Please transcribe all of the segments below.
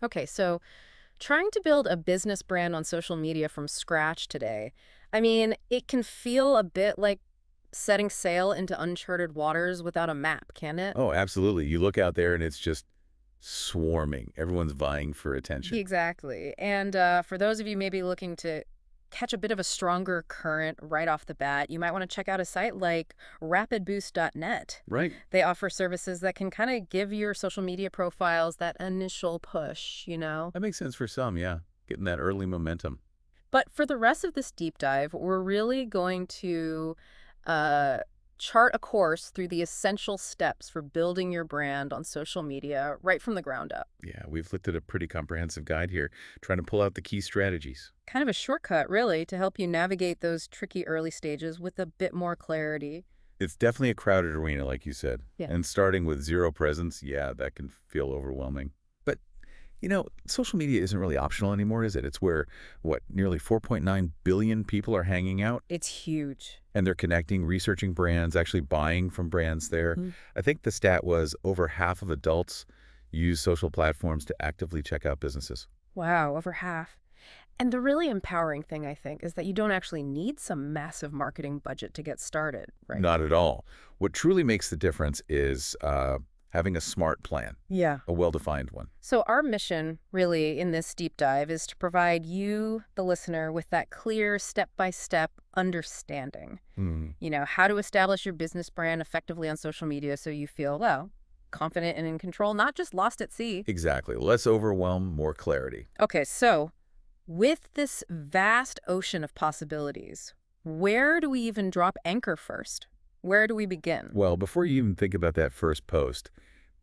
Okay, so trying to build a business brand on social media from scratch today, I mean, it can feel a bit like setting sail into uncharted waters without a map, can it? Oh, absolutely. You look out there and it's just swarming. Everyone's vying for attention. Exactly. And for those of you maybe looking to catch a bit of a stronger current right off the bat, you might want to check out a site like rapidboost.net. Right. They offer services that can kind of give your social media profiles that initial push. That makes sense for some, yeah. Getting that early momentum. But for the rest of this deep dive, we're really going to uh, chart a course through the essential steps for building your brand on social media right from the ground up. Yeah, we've looked at a pretty comprehensive guide here, trying to pull out the key strategies. Kind of a shortcut, really, to help you navigate those tricky early stages with a bit more clarity. It's definitely a crowded arena, like you said. Yeah. And starting with zero presence, yeah, that can feel overwhelming. But, social media isn't really optional anymore, is it? It's where, nearly 4.9 billion people are hanging out, It's huge. and they're connecting, researching brands, actually buying from brands there. Mhm. I think the stat was over half of adults use social platforms to actively check out businesses. Wow, over half. And the really empowering thing, I think, is that you don't actually need some massive marketing budget to get started, right? Not at all. What truly makes the difference is having a smart plan, Yeah. a well-defined one. So, our mission, really, in this deep dive is to provide you, the listener, with that clear step by step understanding. Hmm. How to establish your business brand effectively on social media so you feel, well, confident and in control, not just lost at sea. Exactly. Less overwhelm, more clarity. Okay, so with this vast ocean of possibilities, where do we even drop anchor first? Where do we begin? Well, before you even think about that first post,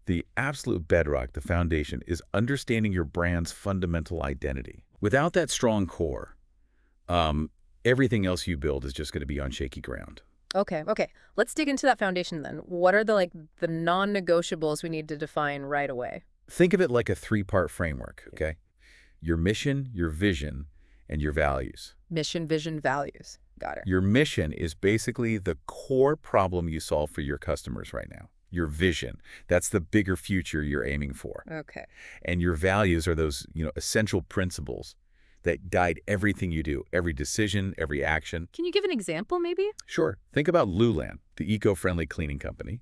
the absolute bedrock, the foundation, is understanding your brand's fundamental identity. Without that strong core, um, everything else you build is just going to be on shaky ground. Okay. Let's dig into that foundation then. What are the non-negotiables we need to define right away? Think of it like a three-part framework, okay? Your mission, your vision, and your values. Mission, vision, values. Got it. Your mission is basically the core problem you solve for your customers right now. Your vision, that's the bigger future you're aiming for. Okay. And your values are those, essential principles that guide everything you do, every decision, every action. Can you give an example, maybe? Sure, think about Lulan, the eco-friendly cleaning company.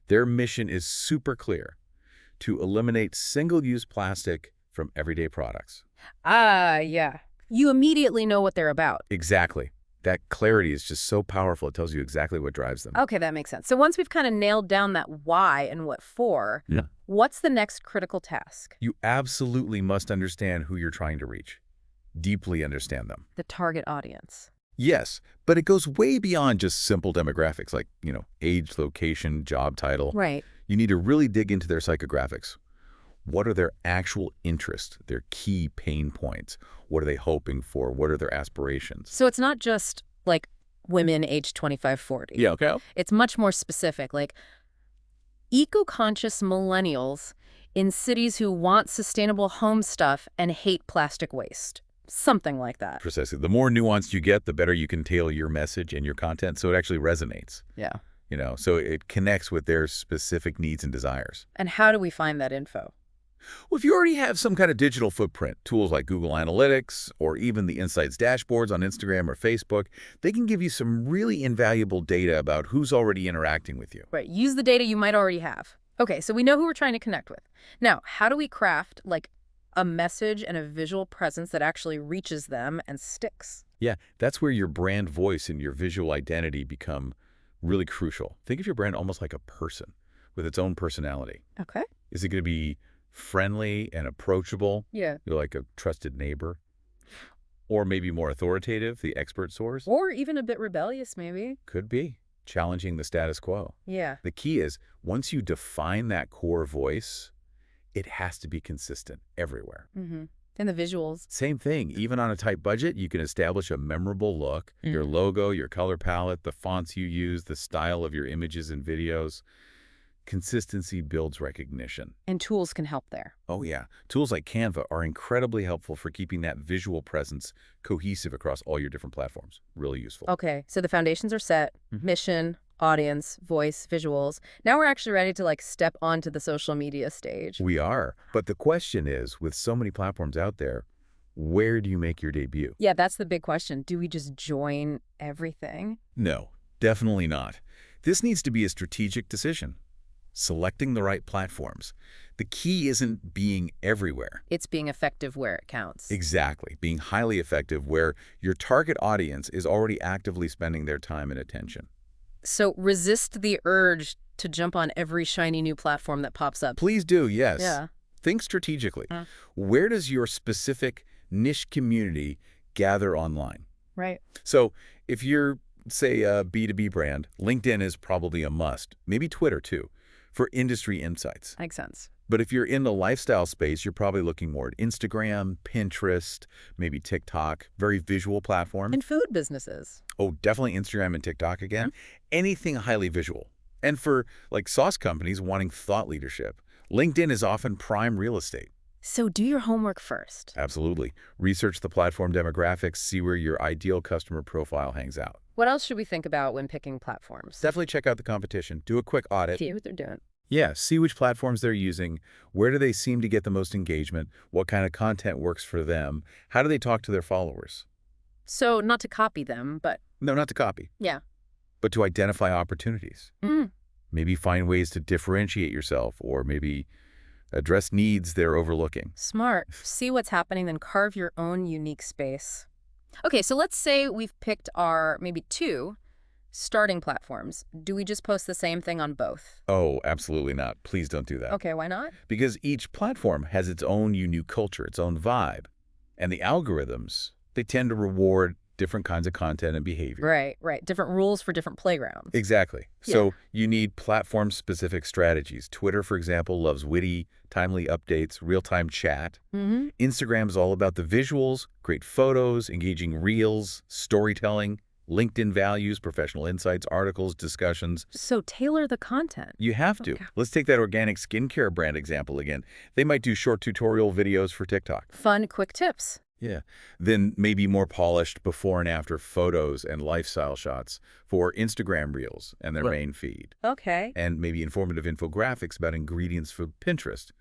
Their mission is super clear: to eliminate single-use plastic from everyday products. Ah, yeah. You immediately know what they're about. Exactly. That clarity is just so powerful. It tells you exactly what drives them. Okay, that makes sense. So once we've kind of nailed down that why and what for, Yeah. what's the next critical task? You absolutely must understand who you're trying to reach. Deeply understand them. The target audience. Yes, but it goes way beyond just simple demographics like, age, location, job title. Right. You need to really dig into their psychographics. What are their actual interests, their key pain points? What are they hoping for? What are their aspirations? So it's not just like women aged 25, 40. Yeah, okay. It's much more specific, like eco-conscious millennials in cities who want sustainable home stuff and hate plastic waste. Something like that. Precisely. The more nuanced you get, the better you can tailor your message and your content so it actually resonates. Yeah. So it connects with their specific needs and desires. And how do we find that info? Well, if you already have some kind of digital footprint, tools like Google Analytics or even the Insights dashboards on Instagram or Facebook, they can give you some really invaluable data about who's already interacting with you. Right. Use the data you might already have. Okay, so we know who we're trying to connect with. Now, how do we craft a message and a visual presence that actually reaches them and sticks? Yeah, that's where your brand voice and your visual identity become really crucial. Think of your brand almost like a person with its own personality. Okay. Is it going to be friendly and approachable? Yeah. You're like a trusted neighbor. Or maybe more authoritative, the expert source? Or even a bit rebellious, maybe. Could be. Challenging the status quo. Yeah. The key is, once you define that core voice, it has to be consistent everywhere. Mm-hmm. And the visuals. Same thing. Even on a tight budget, you can establish a memorable look. Your Mm. logo, your color palette, the fonts you use, the style of your images and videos. Consistency builds recognition. And tools can help there. Oh, yeah. Tools like Canva are incredibly helpful for keeping that visual presence cohesive across all your different platforms. Really useful. Okay, so the foundations are set. Mhm. Mission, audience, voice, visuals. Now we're actually ready to like step onto the social media stage. We are. But the question is, with so many platforms out there, where do you make your debut? Yeah, that's the big question. Do we just join everything? No, definitely not. This needs to be a strategic decision. Selecting the right platforms. The key isn't being everywhere. It's being effective where it counts. Exactly. Being highly effective where your target audience is already actively spending their time and attention. So resist the urge to jump on every shiny new platform that pops up. Please do, yes. Yeah. Think strategically. Mm. Where does your specific niche community gather online? Right. So if you're, say, a B2B brand, LinkedIn is probably a must. Maybe Twitter, too, for industry insights. Makes sense. But if you're in the lifestyle space, you're probably looking more at Instagram, Pinterest, maybe TikTok, very visual platform. And food businesses. Oh, definitely Instagram and TikTok again. Anything highly visual. And for like sauce companies wanting thought leadership, LinkedIn is often prime real estate. So do your homework first. Absolutely. Research the platform demographics, see where your ideal customer profile hangs out. What else should we think about when picking platforms? Definitely check out the competition. Do a quick audit. See what they're doing. Yeah, see which platforms they're using, where do they seem to get the most engagement, what kind of content works for them, how do they talk to their followers. So not to copy them, but No, not to copy, yeah. but to identify opportunities. Mm. Maybe find ways to differentiate yourself or maybe address needs they're overlooking. Smart. See what's happening, then carve your own unique space. Okay, so let's say we've picked our maybe 2 starting platforms. Do we just post the same thing on both? Oh, absolutely not. Please don't do that. Okay, why not? Because each platform has its own unique culture, its own vibe. And the algorithms, they tend to reward different kinds of content and behavior. Right. Different rules for different playgrounds. Exactly. Yeah. So you need platform-specific strategies. Twitter, for example, loves witty, timely updates, real-time chat. Mm-hmm. Instagram is all about the visuals, great photos, engaging reels, storytelling. LinkedIn values, professional insights, articles, discussions. So tailor the content. You have to. Okay. Let's take that organic skincare brand example again. They might do short tutorial videos for TikTok. Fun, quick tips. Yeah. Then maybe more polished before and after photos and lifestyle shots for Instagram Reels and their main feed. Okay. And maybe informative infographics about ingredients for Pinterest.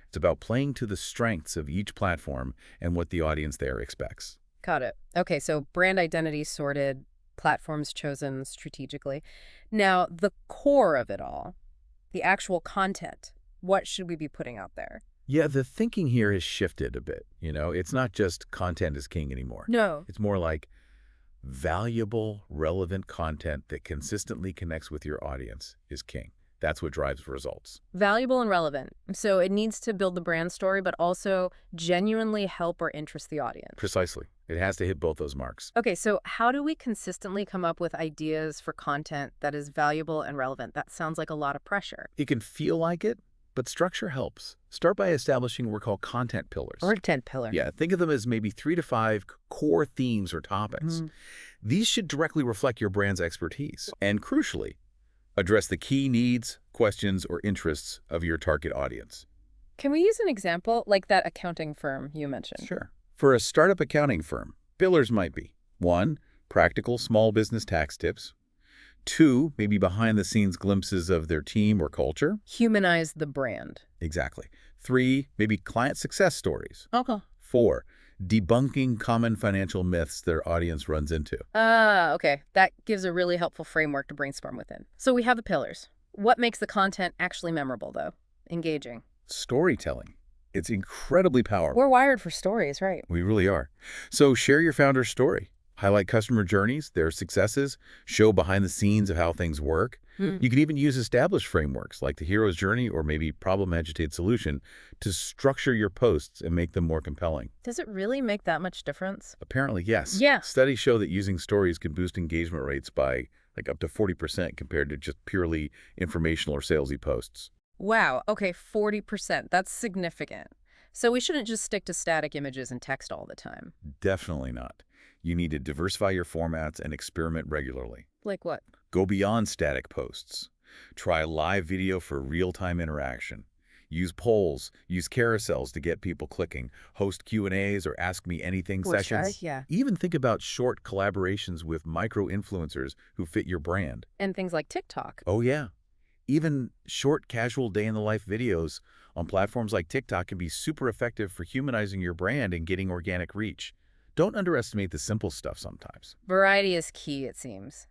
It's about playing to the strengths of each platform and what the audience there expects. Got it. Okay, so brand identity sorted, platforms chosen strategically. Now, the core of it all, the actual content, what should we be putting out there? Yeah, the thinking here has shifted a bit. It's not just content is king anymore. No. It's more like valuable, relevant content that consistently connects with your audience is king. That's what drives results. Valuable and relevant. So it needs to build the brand story, but also genuinely help or interest the audience. Precisely. It has to hit both those marks. Okay, so how do we consistently come up with ideas for content that is valuable and relevant? That sounds like a lot of pressure. It can feel like it, but structure helps. Start by establishing what are called content pillars. Or 10 pillar. Yeah, think of them as maybe 3 to 5 core themes or topics. These should directly reflect your brand's expertise. And crucially, address the key needs, questions, or interests of your target audience. Can we use an example like that accounting firm you mentioned? Sure. For a startup accounting firm, pillars might be 1, practical small business tax tips. 2, maybe behind-the-scenes glimpses of their team or culture. Humanize the brand. Exactly. 3, maybe client success stories. Okay. 4, debunking common financial myths their audience runs into. Okay. That gives a really helpful framework to brainstorm within. So we have the pillars. What makes the content actually memorable, though? Engaging. Storytelling. It's incredibly powerful. We're wired for stories, right? We really are. So share your founder's story. Highlight customer journeys, their successes, show behind the scenes of how things work. You can even use established frameworks like the hero's journey or maybe problem-agitated solution to structure your posts and make them more compelling. Does it really make that much difference? Apparently, yes. Yeah. Studies show that using stories can boost engagement rates by like up to 40% compared to just purely informational or salesy posts. Wow. Okay, 40%. That's significant. So we shouldn't just stick to static images and text all the time. Definitely not. You need to diversify your formats and experiment regularly. Like what? Go beyond static posts. Try live video for real-time interaction. Use polls, use carousels to get people clicking, host Q&As or Ask Me Anything sessions. Yeah. Even think about short collaborations with micro-influencers who fit your brand. And things like TikTok. Oh yeah, even short casual day-in-the-life videos on platforms like TikTok can be super effective for humanizing your brand and getting organic reach. Don't underestimate the simple stuff sometimes. Variety is key, it seems.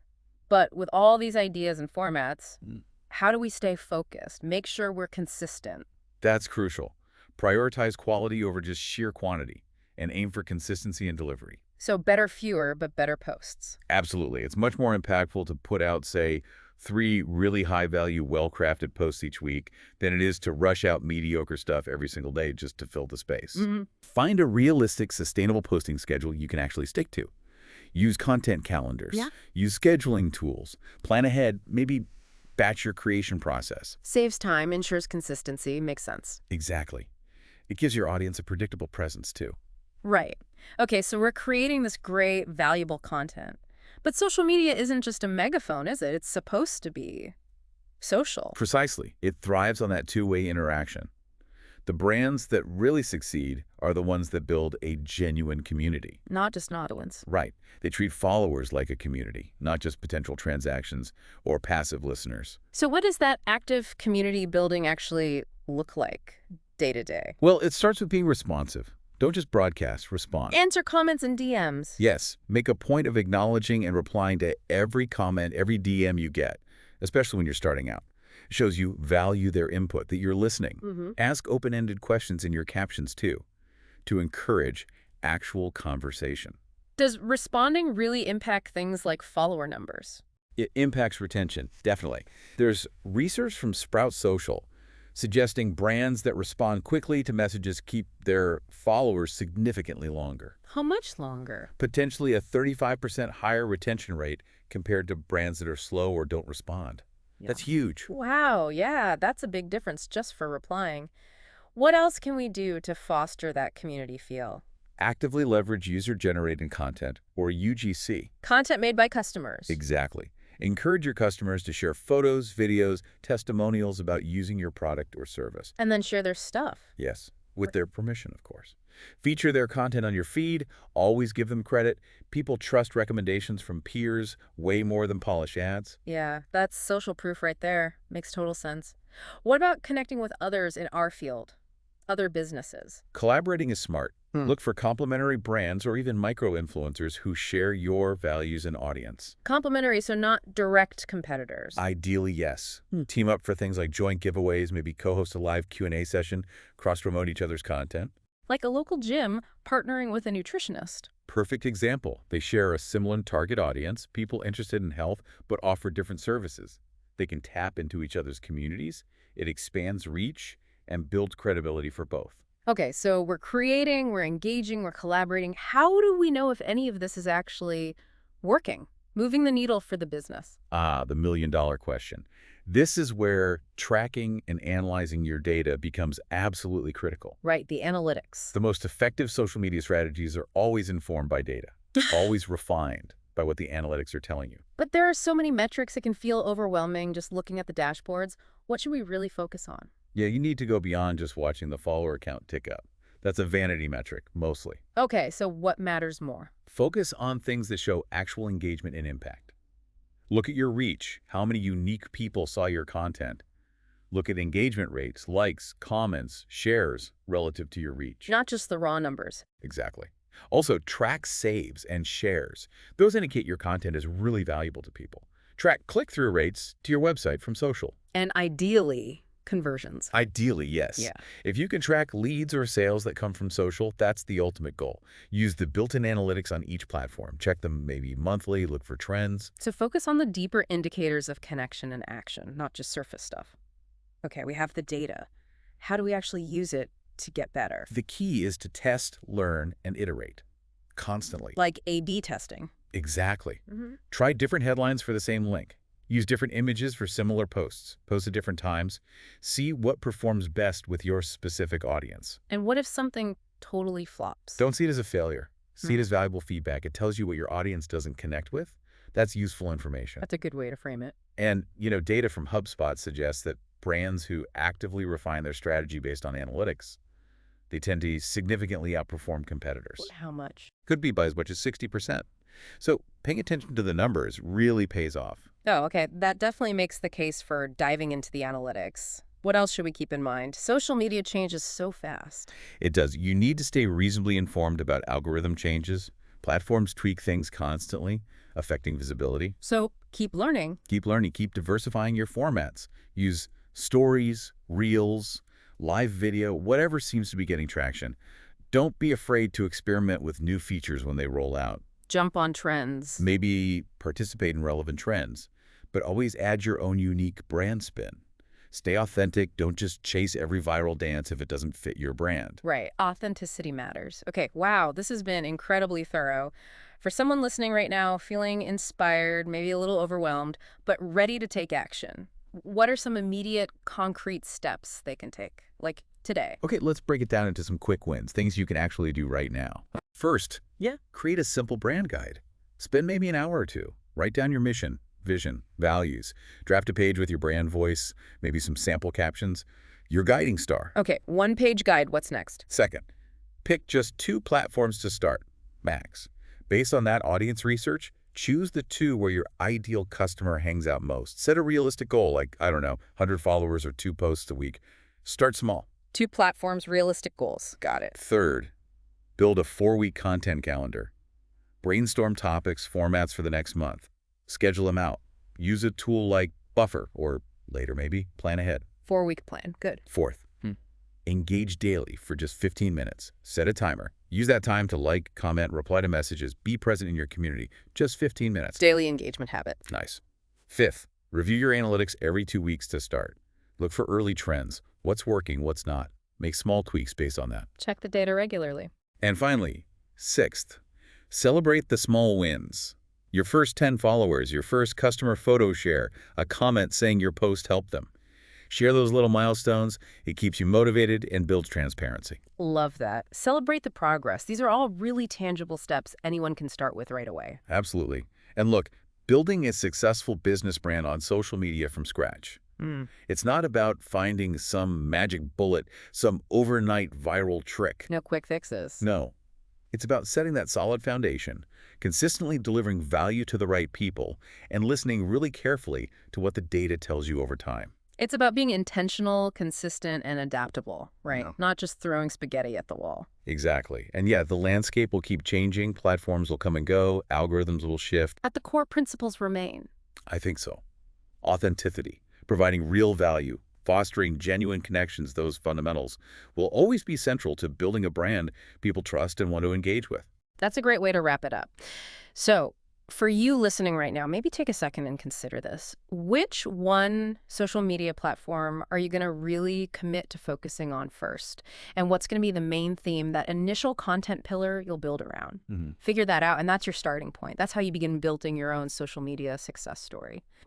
But with all these ideas and formats, Mm. how do we stay focused? Make sure we're consistent. That's crucial. Prioritize quality over just sheer quantity and aim for consistency in delivery. So better fewer, but better posts. Absolutely. It's much more impactful to put out, say, 3 really high-value, well-crafted posts each week than it is to rush out mediocre stuff every single day just to fill the space. Find a realistic, sustainable posting schedule you can actually stick to. Use content calendars. Yeah. Use scheduling tools. Plan ahead, maybe batch your creation process. Saves time, ensures consistency, makes sense. Exactly. It gives your audience a predictable presence, too. Right. Okay, so we're creating this great, valuable content. But social media isn't just a megaphone, is it? It's supposed to be social. Precisely. It thrives on that two-way interaction. The brands that really succeed are the ones that build a genuine community. Not just audience. Right. They treat followers like a community, not just potential transactions or passive listeners. So what does that active community building actually look like day to day? Well, it starts with being responsive. Don't just broadcast, respond. Answer comments and DMs. Yes, make a point of acknowledging and replying to every comment, every DM you get, especially when you're starting out. It shows you value their input, that you're listening. Ask open-ended questions in your captions, too, to encourage actual conversation. Does responding really impact things like follower numbers? It impacts retention, definitely. There's research from Sprout Social suggesting brands that respond quickly to messages keep their followers significantly longer. How much longer? Potentially a 35% higher retention rate compared to brands that are slow or don't respond. Yeah. That's huge. Wow, yeah, that's a big difference just for replying. What else can we do to foster that community feel? Actively leverage user-generated content, or UGC. Content made by customers. Exactly. Encourage your customers to share photos, videos, testimonials about using your product or service. And then share their stuff. Yes, with their permission, of course. Feature their content on your feed. Always give them credit. People trust recommendations from peers way more than polished ads. Yeah, that's social proof right there. Makes total sense. What about connecting with others in our field? Other businesses? Collaborating is smart. Look for complementary brands or even micro-influencers who share your values and audience. Complementary, so not direct competitors. Ideally, yes. Team up for things like joint giveaways, maybe co-host a live Q&A session, cross-promote each other's content. Like a local gym partnering with a nutritionist. Perfect example. They share a similar target audience, people interested in health, but offer different services. They can tap into each other's communities. It expands reach and builds credibility for both. Okay, so we're creating, we're engaging, we're collaborating. How do we know if any of this is actually working, moving the needle for the business? Ah, the million-dollar question. This is where tracking and analyzing your data becomes absolutely critical. Right, the analytics. The most effective social media strategies are always informed by data, always refined by what the analytics are telling you. But there are so many metrics, it can feel overwhelming just looking at the dashboards. What should we really focus on? Yeah, you need to go beyond just watching the follower count tick up. That's a vanity metric, mostly. Okay, so what matters more? Focus on things that show actual engagement and impact. Look at your reach, how many unique people saw your content. Look at engagement rates, likes, comments, shares relative to your reach. Not just the raw numbers. Exactly. Also, track saves and shares. Those indicate your content is really valuable to people. Track click-through rates to your website from social. And ideally, conversions. Ideally, yes. Yeah. If you can track leads or sales that come from social, that's the ultimate goal. Use the built-in analytics on each platform. Check them maybe monthly, look for trends. So focus on the deeper indicators of connection and action, not just surface stuff. Okay, we have the data. How do we actually use it to get better? The key is to test, learn, and iterate constantly. Like A/B testing. Exactly. Try different headlines for the same link. Use different images for similar posts. Post at different times. See what performs best with your specific audience. And what if something totally flops? Don't see it as a failure. See it as valuable feedback. It tells you what your audience doesn't connect with. That's useful information. That's a good way to frame it. And, data from HubSpot suggests that Brands who actively refine their strategy based on analytics, they tend to significantly outperform competitors. How much? Could be by as much as 60%. So paying attention to the numbers really pays off. Oh, okay. That definitely makes the case for diving into the analytics. What else should we keep in mind? Social media changes so fast. It does. You need to stay reasonably informed about algorithm changes. Platforms tweak things constantly, affecting visibility. So keep learning. Keep learning, keep diversifying your formats. Use stories, reels, live video, whatever seems to be getting traction. Don't be afraid to experiment with new features when they roll out. Jump on trends. Maybe participate in relevant trends, but always add your own unique brand spin. Stay authentic. Don't just chase every viral dance if it doesn't fit your brand. Right. Authenticity matters. Okay. Wow. This has been incredibly thorough. For someone listening right now, feeling inspired, maybe a little overwhelmed, but ready to take action, what are some immediate, concrete steps they can take, like today? Okay, let's break it down into some quick wins, things you can actually do right now. First, create a simple brand guide. Spend maybe an hour or two. Write down your mission, vision, values. Draft a page with your brand voice, maybe some sample captions. Your guiding star. Okay. One-page guide. What's next? Second, pick just 2 platforms to start, max. Based on that audience research, choose the 2 where your ideal customer hangs out most. Set a realistic goal, like, I don't know, 100 followers or 2 posts a week. Start small. 2 platforms, realistic goals. Got it. Third, build a 4-week content calendar. Brainstorm topics, formats for the next month. Schedule them out. Use a tool like Buffer, or later maybe, plan ahead. 4-week plan. Good. Fourth, engage daily for just 15 minutes. Set a timer. Use that time to like, comment, reply to messages. Be present in your community. Just 15 minutes. Daily engagement habit. Nice. Fifth, review your analytics every 2 weeks to start. Look for early trends. What's working, what's not. Make small tweaks based on that. Check the data regularly. And finally, sixth, celebrate the small wins. Your first 10 followers, your first customer photo share, a comment saying your post helped them. Share those little milestones. It keeps you motivated and builds transparency. Love that. Celebrate the progress. These are all really tangible steps anyone can start with right away. Absolutely. And look, building a successful business brand on social media from scratch. It's not about finding some magic bullet, some overnight viral trick. No quick fixes. No. It's about setting that solid foundation, consistently delivering value to the right people, and listening really carefully to what the data tells you over time. It's about being intentional, consistent, and adaptable, right? Yeah. Not just throwing spaghetti at the wall. Exactly. And yeah, the landscape will keep changing, platforms will come and go, algorithms will shift. At the core, principles remain. I think so. Authenticity, providing real value, fostering genuine connections, those fundamentals, will always be central to building a brand people trust and want to engage with. That's a great way to wrap it up. So, for you listening right now, maybe take a second and consider this. Which one social media platform are you going to really commit to focusing on first? And what's going to be the main theme, that initial content pillar you'll build around? Figure that out, and that's your starting point. That's how you begin building your own social media success story.